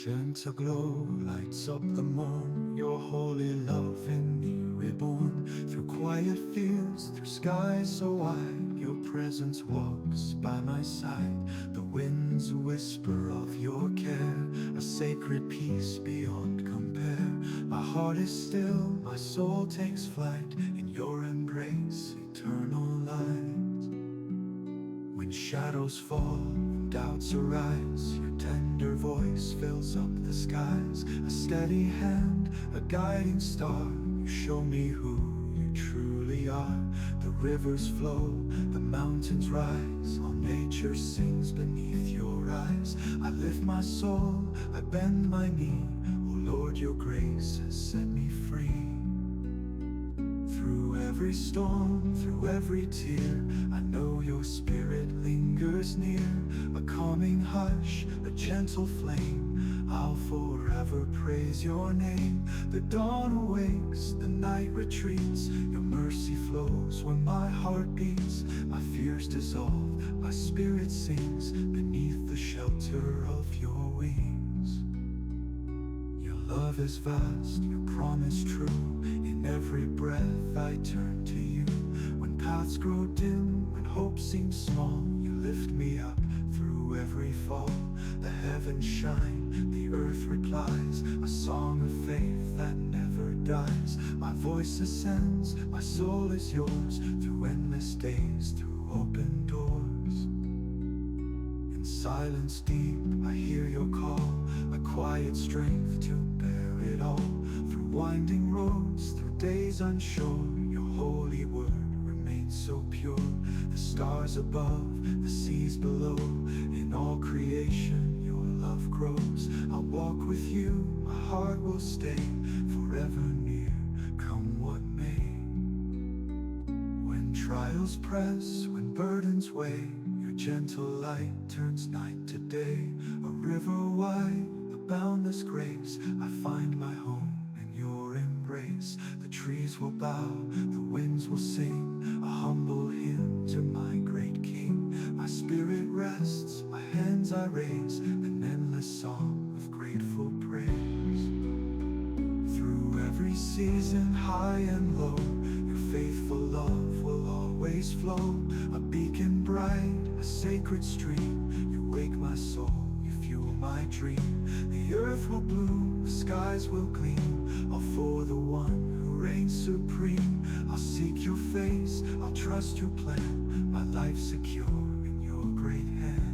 Gentle glow lights up the morn, your holy love in me reborn. Through quiet fields, through skies so wide, your presence walks by my side. The winds whisper of your care, a sacred peace beyond compare. My heart is still, my soul takes flight, in your embrace, eternal light. When shadows fall, doubts arise, your tender voice fills up the skies. A steady hand, a guiding star, you show me who you truly are. The rivers flow, the mountains rise, all nature sings beneath your eyes. I lift my soul, I bend my knee, oh Lord, your grace has set me free. Through every storm, through every tear, I know your spirit lingers near. A calming hush, a gentle flame, I'll forever praise your name. The dawn awakes, the night retreats, your mercy flows when my heart beats. My fears dissolve, my spirit sings beneath the shelter of your wings. Your love is vast, your promise true. In every breath I turn to you. When paths grow dim, when hope seems small, you lift me up through every fall. The heavens shine, the earth replies, a song of faith that never dies. My voice ascends, my soul is yours, through endless days, through open doors. In silence deep, I hear your call, a quiet strength to bear it all. Through winding roads, through days unsure, your holy word remains so pure. The stars above, the seas below, in all creation your love grows. I'll walk with you, my heart will stay forever near, come what may. When trials press, when burdens weigh, your gentle light turns night to day. A river wide, a boundless grace, I find my home in your embrace. The trees will bow, the winds will sing, a humble hymn to my great King. My spirit rests, my hands I raise, an endless song of grateful praise. Through every season, high and low, your faithful love will always flow. A beacon bright, a sacred stream, you wake my soul, you fuel my dream. The earth will bloom, the skies will gleam, all for the one who reigns supreme. I'll seek your face, I'll trust your plan, my life secure in your great hand.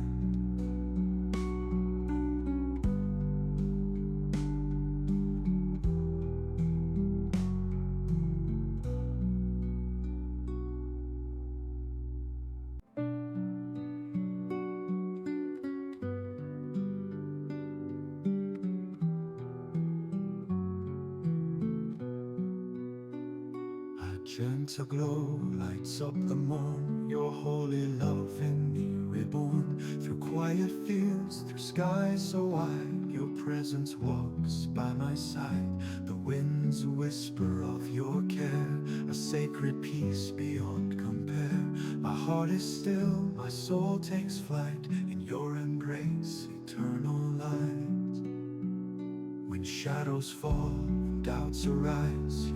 Gentle glow lights up the morn, your holy love in me reborn. Through quiet fields, through skies so wide, your presence walks by my side. The winds whisper of your care, a sacred peace beyond compare. My heart is still, my soul takes flight, in your embrace, eternal light. When shadows fall, doubts arise,